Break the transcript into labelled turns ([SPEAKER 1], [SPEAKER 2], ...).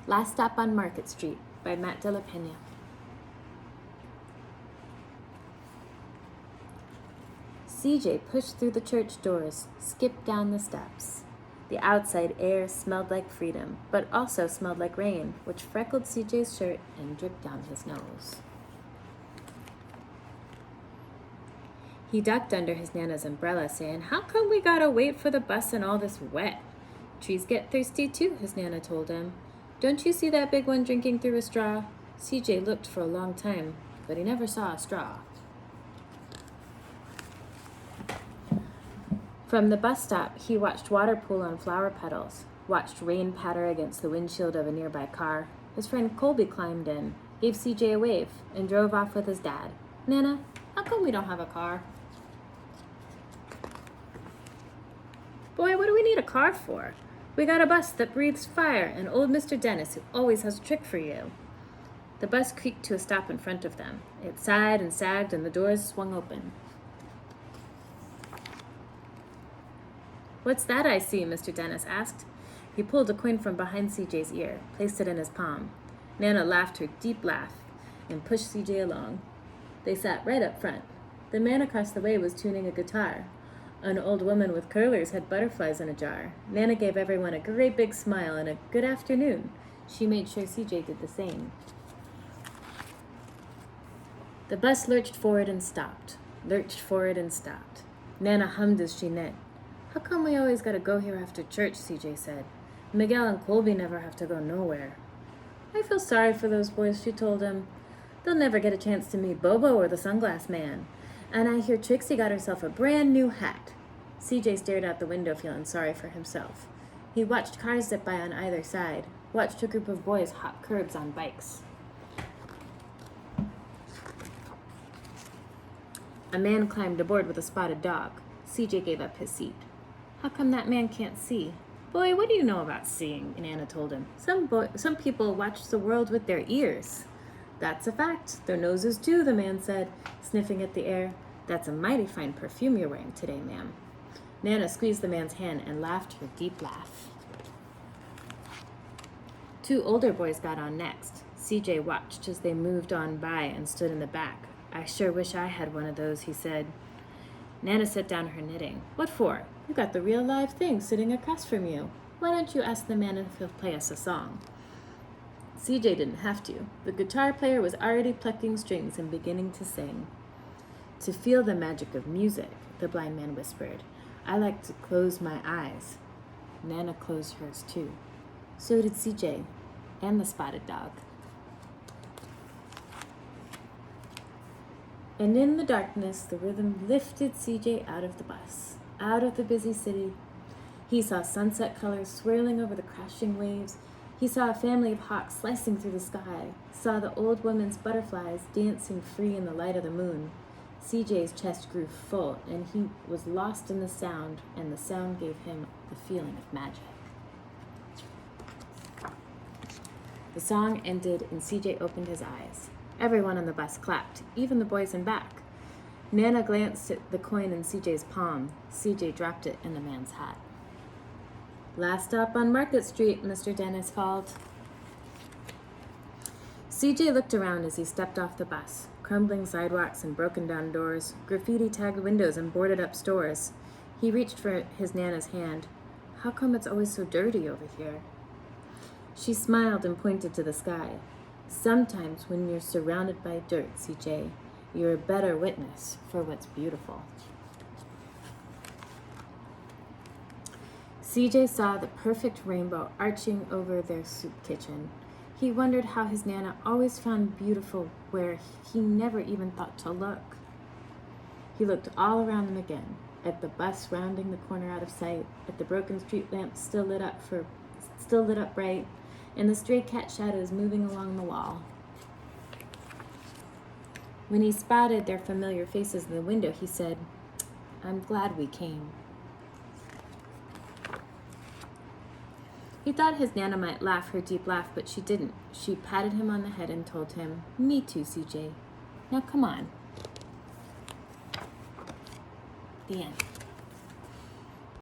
[SPEAKER 1] Last Stop on Market Street by Matt de la Peña. CJ pushed through the church doors, skipped down the steps. The outside air smelled like freedom, but also smelled like rain, which freckled CJ's shirt and dripped down his nose. He ducked under his Nana's umbrella, saying, "How come we gotta wait for the bus in all this wet?" "Trees get thirsty too," his Nana told him. "Don't you see that big one drinking through a straw?" CJ looked for a long time, but he never saw a straw. From the bus stop, he watched water pool on flower petals, watched rain patter against the windshield of a nearby car. His friend Colby climbed in, gave CJ a wave, and drove off with his dad. "Nana, how come we don't have a car?" "Boy, what do we need a car for? We got a bus that breathes fire and old Mr. Dennis, who always has a trick for you." The bus creaked to a stop in front of them. It sighed and sagged, and the doors swung open. "What's that I see?" Mr. Dennis asked. He pulled a coin from behind CJ's ear, placed it in his palm. Nana laughed her deep laugh and pushed CJ along. They sat right up front. The man across the way was tuning a guitar. An old woman with curlers had butterflies in a jar. Nana gave everyone a great big smile and a good afternoon. She made sure CJ did the same. The bus lurched forward and stopped, lurched forward and stopped. Nana hummed as she knit. "How come we always gotta go here after church?" CJ said. "Miguel and Colby never have to go nowhere." "I feel sorry for those boys," she told him. "They'll never get a chance to meet Bobo or the Sunglass Man. And I hear Trixie got herself a brand new hat." CJ stared out the window, feeling sorry for himself. He watched cars zip by on either side, watched a group of boys hop curbs on bikes. A man climbed aboard with a spotted dog. CJ gave up his seat. "How come that man can't see?" "Boy, what do you know about seeing?" Nana told him. Some people watch the world with their ears." "That's a fact. Their noses too," the man said, sniffing at the air. "That's a mighty fine perfume you're wearing today, ma'am." Nana squeezed the man's hand and laughed her deep laugh. Two older boys got on next. CJ watched as they moved on by and stood in the back. "I sure wish I had one of those," he said. Nana set down her knitting. "What for? You got the real live thing sitting across from you. Why don't you ask the man if he'll play us a song?" CJ didn't have to. The guitar player was already plucking strings and beginning to sing. "To feel the magic of music," the blind man whispered, "I like to close my eyes." Nana closed hers too. So did CJ and the spotted dog. And in the darkness, the rhythm lifted CJ out of the bus, out of the busy city. He saw sunset colors swirling over the crashing waves. He saw a family of hawks slicing through the sky, saw the old woman's butterflies dancing free in the light of the moon. CJ's chest grew full, and he was lost in the sound, and the sound gave him the feeling of magic. The song ended, and CJ opened his eyes. Everyone on the bus clapped, even the boys in back. Nana glanced at the coin in CJ's palm. CJ dropped it in the man's hat. "Last stop on Market Street," Mr. Dennis called. CJ looked around as he stepped off the bus. Crumbling sidewalks and broken down doors, graffiti-tagged windows and boarded-up stores. He reached for his Nana's hand. "How come it's always so dirty over here?" She smiled and pointed to the sky. "Sometimes when you're surrounded by dirt, CJ, you're a better witness for what's beautiful." CJ saw the perfect rainbow arching over their soup kitchen. He wondered how his Nana always found beautiful where he never even thought to look. He looked all around them again, at the bus rounding the corner out of sight, at the broken street lamps still lit up bright, and the stray cat shadows moving along the wall. When he spotted their familiar faces in the window, he said, "I'm glad we came." He thought his Nana might laugh her deep laugh, but she didn't. She patted him on the head and told him, "Me too, CJ. Now come on." The end.